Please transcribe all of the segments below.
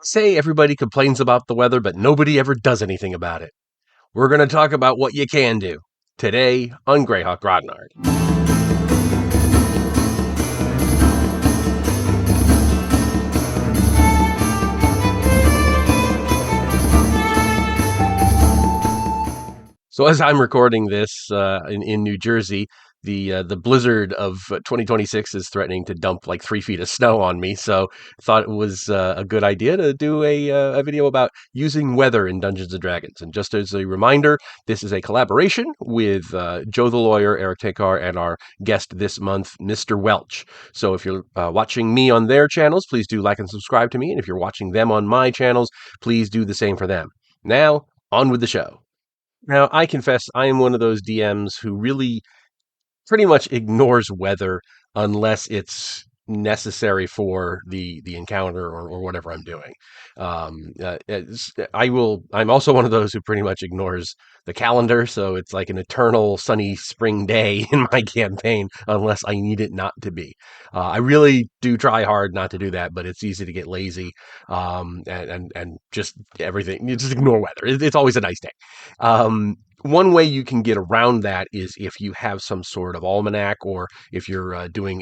Say everybody complains about the weather, but nobody ever does anything about it. We're going to talk about what you can do today on Greyhawk Grognard. So as I'm recording this in New Jersey, the blizzard of 2026 is threatening to dump like 3 feet of snow on me. So I thought it was a good idea to do a video about using weather in Dungeons and Dragons. And just as a reminder, this is a collaboration with Joe the Lawyer, Eric Tekar, and our guest this month, Mr. Welch. So if you're watching me on their channels, please do like and subscribe to me. And if you're watching them on my channels, please do the same for them. Now, on with the show. Now, I confess I am one of those DMs who really pretty much ignores weather unless it's necessary for the encounter or whatever I'm doing. I'm also one of those who pretty much ignores the calendar, so it's like an eternal sunny spring day in my campaign unless I need it not to be. I really do try hard not to do that, but it's easy to get lazy and just everything. You just ignore weather. It's always a nice day. One way you can get around that is if you have some sort of almanac, or if you're doing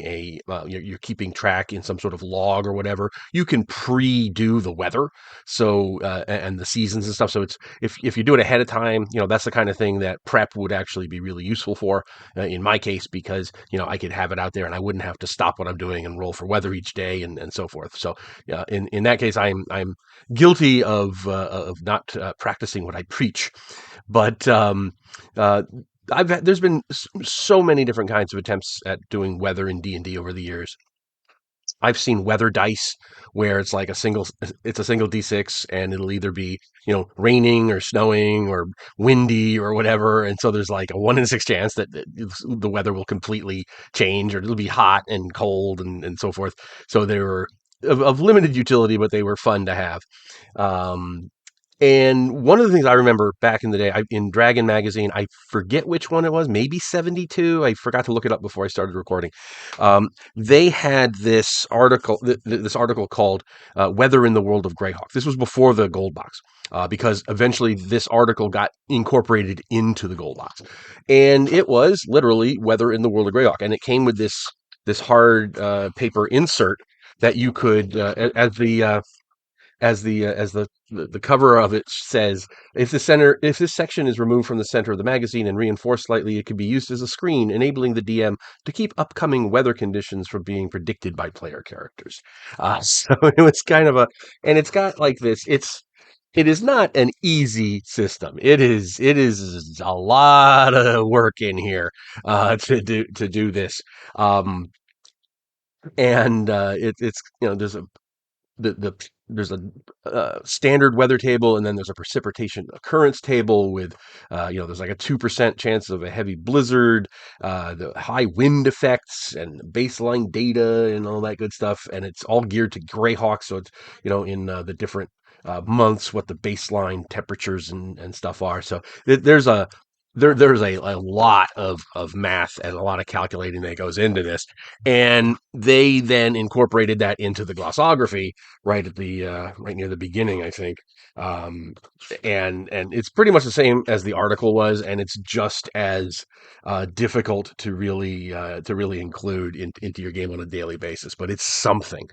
you're keeping track in some sort of log or whatever. You can pre-do the weather, so and the seasons and stuff. So it's if you do it ahead of time, that's the kind of thing that prep would actually be really useful for. In my case, because I could have it out there and I wouldn't have to stop what I'm doing and roll for weather each day and so forth. So in that case, I'm guilty of not practicing what I preach. But there's been so many different kinds of attempts at doing weather in D&D over the years. I've seen weather dice where it's a single D6, and it'll either be raining or snowing or windy or whatever, and so there's like a 1 in 6 chance that the weather will completely change, or it'll be hot and cold and so forth. So they were of limited utility, but they were fun to have. And one of the things I remember back in the day, in Dragon Magazine, I forget which one it was, maybe 72. I forgot to look it up before I started recording. They had this article, this article called "Weather in the World of Greyhawk." This was before the Gold Box, because eventually this article got incorporated into the Gold Box, and it was literally "Weather in the World of Greyhawk," and it came with this hard paper insert that you could, as the cover of it says, if this section is removed from the center of the magazine and reinforced slightly, it could be used as a screen, enabling the DM to keep upcoming weather conditions from being predicted by player characters. So it was kind of and it's got like this. It is not an easy system. It is a lot of work in here to do this. And it's there's a standard weather table, and then there's a precipitation occurrence table with there's like a 2% chance of a heavy blizzard, the high wind effects and baseline data and all that good stuff, and it's all geared to Greyhawk, so it's in the different months what the baseline temperatures and stuff are. So there's a lot of math and a lot of calculating that goes into this, and they then incorporated that into the glossography right near the beginning, I think. And it's pretty much the same as the article was, and it's just as difficult to really include into your game on a daily basis, but it's something.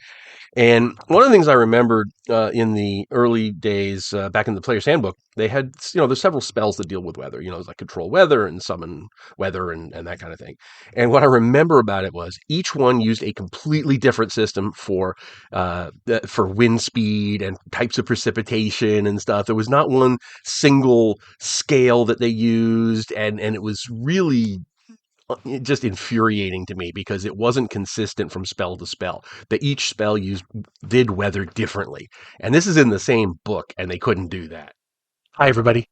And one of the things I remembered in the early days, back in the Player's Handbook, they had, there's several spells that deal with weather. There's like control weather and summon weather and that kind of thing. And what I remember about it was each one used a completely different system for wind speed and types of precipitation and stuff. There was not one single scale that they used, and it was really just infuriating to me because it wasn't consistent from spell to spell. That each spell did weather differently, and this is in the same book, and they couldn't do that. Hi, everybody.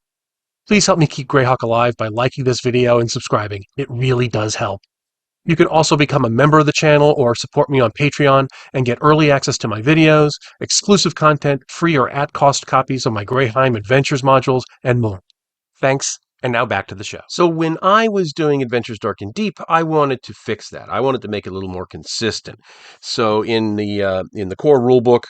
Please help me keep Greyhawk alive by liking this video and subscribing. It really does help. You can also become a member of the channel or support me on Patreon and get early access to my videos, exclusive content, free or at-cost copies of my Greyheim Adventures modules, and more. Thanks. And now back to the show. So when I was doing Adventures Dark and Deep, I wanted to fix that. I wanted to make it a little more consistent. So in the core rulebook,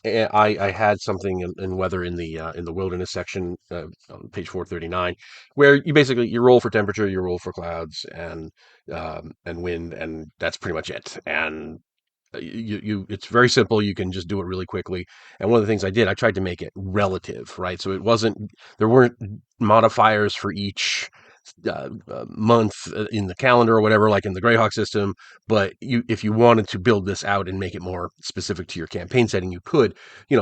I had something in weather in the wilderness section on page 439, where you roll for temperature, you roll for clouds and wind, and that's pretty much it. And it's very simple. You can just do it really quickly. And one of the things I did, I tried to make it relative, right? So it wasn't there weren't modifiers for each month in the calendar or whatever, like in the Greyhawk system. But if you wanted to build this out and make it more specific to your campaign setting, you could,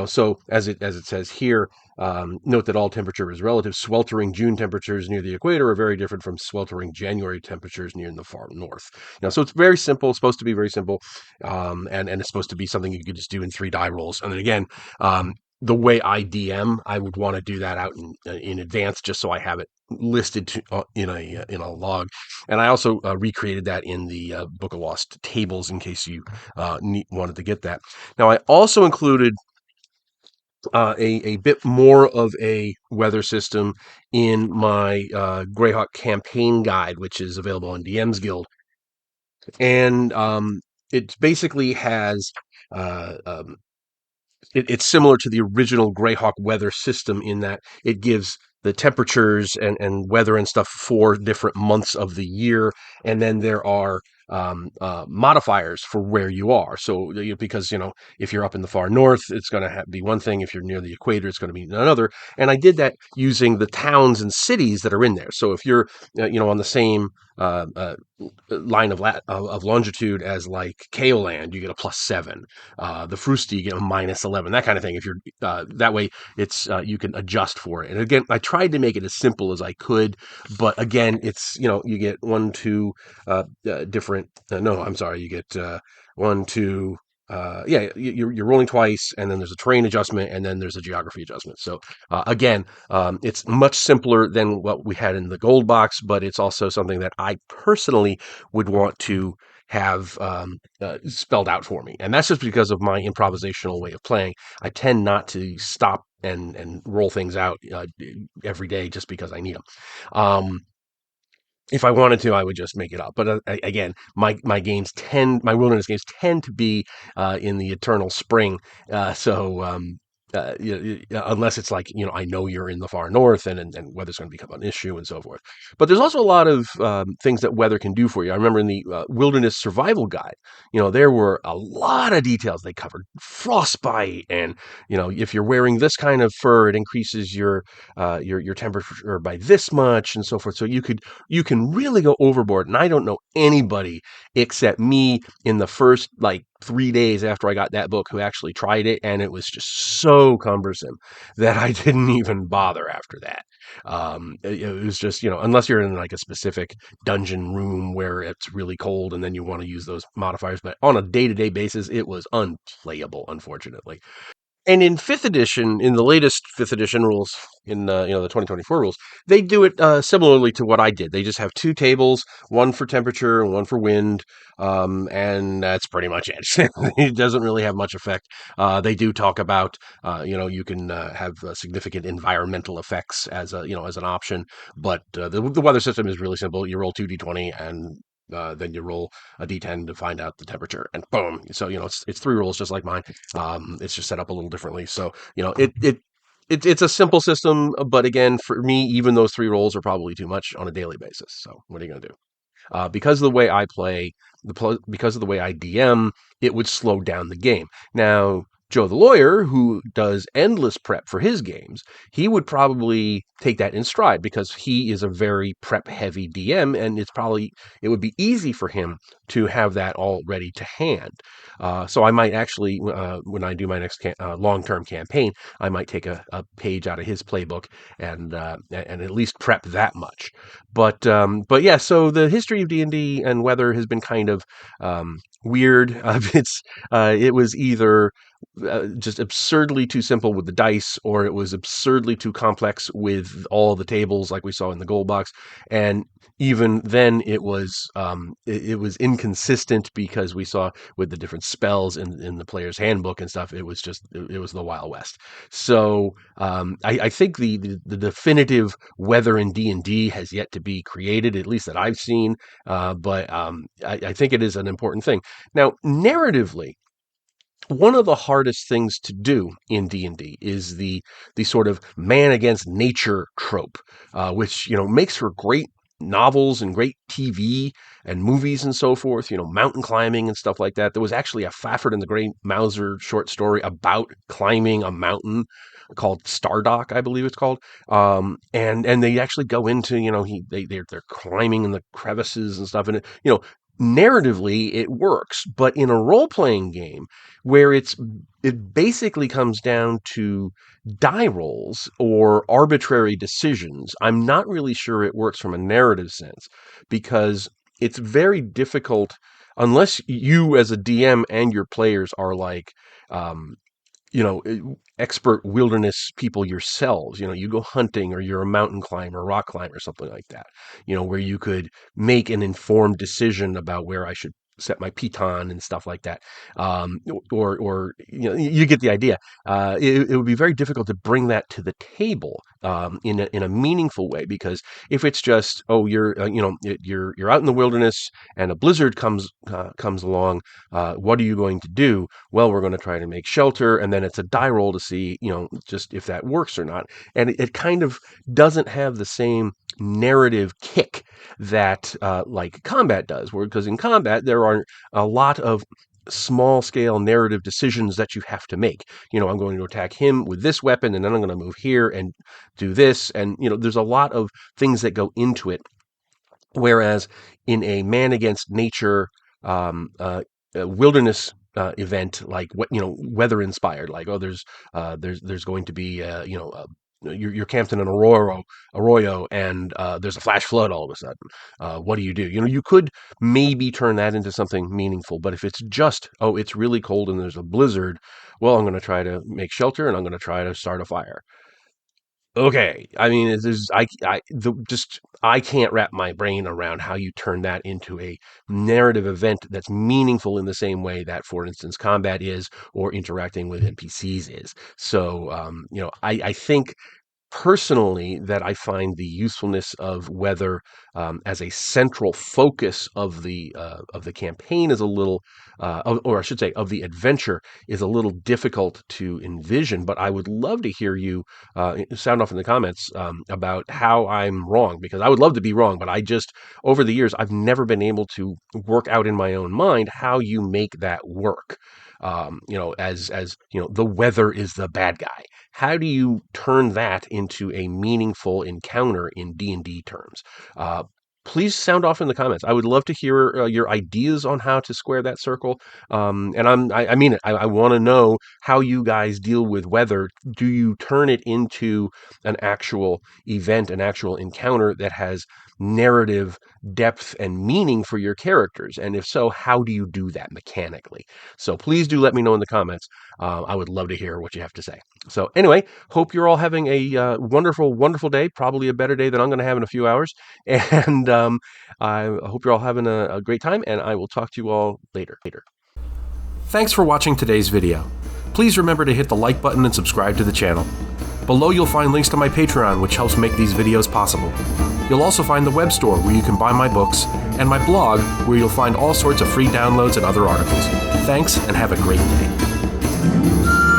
So as it says here, note that all temperature is relative. Sweltering June temperatures near the equator are very different from sweltering January temperatures near the far north. So it's very simple. It's supposed to be very simple, and it's supposed to be something you could just do in 3 die rolls. And then again, the way I DM, I would want to do that out in advance, just so I have it listed in a log. And I also recreated that in the Book of Lost tables in case you wanted to get that. Now I also included a bit more of a weather system in my Greyhawk campaign guide, which is available on DM's Guild, and it basically has. Uh, um, it's similar to the original Greyhawk weather system in that it gives the temperatures and weather and stuff for different months of the year, and then there are modifiers for where you are. So because if you're up in the far north, it's going to be one thing. If you're near the equator, it's going to be another. And I did that using the towns and cities that are in there. So if you're on the same uh, uh, line of longitude as like Kaoland, you get a +7. The Frusti, you get a -11. That kind of thing. If you're that way, it's you can adjust for it. And again, I tried to make it as simple as I could, but again, it's you get one, two different. No, I'm sorry, you get one, two. Yeah, you're rolling twice, and then there's a terrain adjustment, and then there's a geography adjustment. So again, it's much simpler than what we had in the gold box, but it's also something that I personally would want to have spelled out for me, and that's just because of my improvisational way of playing. I tend not to stop and roll things out every day just because I need them. If I wanted to, I would just make it up. But again, my wilderness games tend to be in the eternal spring. Unless it's like I know you're in the far north and weather's going to become an issue and so forth. But there's also a lot of things that weather can do for you. I remember in the wilderness survival guide, there were a lot of details. They covered frostbite, and if you're wearing this kind of fur, it increases your temperature by this much and so forth. So you can really go overboard. And I don't know anybody except me in the first like 3 days after I got that book who actually tried it, and it was just so cumbersome that I didn't even bother after that. It was just unless you're in like a specific dungeon room where it's really cold and then you want to use those modifiers, but on a day-to-day basis, it was unplayable, unfortunately. And in fifth edition, in the latest fifth edition rules, in the 2024 rules, they do it similarly to what I did. They just have 2 tables, one for temperature and one for wind, and that's pretty much it. It doesn't really have much effect. They do talk about, you can have significant environmental effects as as an option, but the weather system is really simple. You roll 2d20 and then you roll a d10 to find out the temperature, and boom. So it's 3 rolls just like mine. It's just set up a little differently. So it's a simple system, but again, for me, even those 3 rolls are probably too much on a daily basis. So what are you going to do? Because of the way I play, because of the way I DM, it would slow down the game. Now, Joe the lawyer, who does endless prep for his games, he would probably take that in stride because he is a very prep heavy DM, and it would be easy for him to have that all ready to hand. So I might actually, when I do my next long term campaign, I might take a page out of his playbook and at least prep that much. But yeah, so the history of D&D and weather has been kind of weird. It was either just absurdly too simple with the dice, or it was absurdly too complex with all the tables, like we saw in the gold box. And even then, it was inconsistent because we saw with the different spells in the player's handbook and stuff. It was the Wild West. So I think the definitive weather in D&D has yet to be created, at least that I've seen. But I think it is an important thing. Now, narratively, one of the hardest things to do in D&D is the sort of man against nature trope, which makes for great novels and great TV and movies and so forth. Mountain climbing and stuff like that. There was actually a Fafford and the Grey Mouser short story about climbing a mountain called Stardock, I believe it's called. And they actually go into they're climbing in the crevices and stuff, and narratively it works, but in a role-playing game where it basically comes down to die rolls or arbitrary decisions, I'm not really sure it works from a narrative sense, because it's very difficult unless you as a DM and your players are like you know, expert wilderness people yourselves. You go hunting, or you're a mountain climber, rock climber, something like that, where you could make an informed decision about where I should set my piton and stuff like that. Or you get the idea. It would be very difficult to bring that to the table in a meaningful way, because if it's just, oh, you're out in the wilderness and a blizzard comes along, what are you going to do? Well, we're going to try to make shelter, and then it's a die roll to see, just if that works or not. And it kind of doesn't have the same narrative kick that like combat does, because in combat there are a lot of small scale narrative decisions that you have to make. I'm going to attack him with this weapon, and then I'm going to move here and do this, and there's a lot of things that go into it. Whereas in a man against nature wilderness event, like weather inspired, like, oh, there's going to be you're camped in an arroyo, and there's a flash flood all of a sudden. What do? You could maybe turn that into something meaningful, but if it's just, oh, it's really cold and there's a blizzard, well, I'm going to try to make shelter and I'm going to try to start a fire. Okay, I mean, it's just, I can't wrap my brain around how you turn that into a narrative event that's meaningful in the same way that, for instance, combat is, or interacting with NPCs is. So, I think personally that I find the usefulness of weather as a central focus of the campaign is a little, or I should say, of the adventure, is a little difficult to envision. But I would love to hear you sound off in the comments about how I'm wrong, because I would love to be wrong, but over the years, I've never been able to work out in my own mind how you make that work. As the weather is the bad guy. How do you turn that into a meaningful encounter in D&D terms? Please sound off in the comments. I would love to hear your ideas on how to square that circle. And I mean it. I want to know how you guys deal with weather. Do you turn it into an actual event, an actual encounter that has narrative depth and meaning for your characters? And if so, how do you do that mechanically? So please do let me know in the comments. I would love to hear what you have to say. So anyway, hope you're all having a wonderful, wonderful day, probably a better day than I'm going to have in a few hours. And I hope you're all having a great time, and I will talk to you all later. Thanks for watching today's video. Please remember to hit the like button and subscribe to the channel. Below you'll find links to my Patreon, which helps make these videos possible. You'll also find the web store where you can buy my books, and my blog where you'll find all sorts of free downloads and other articles. Thanks, and have a great day.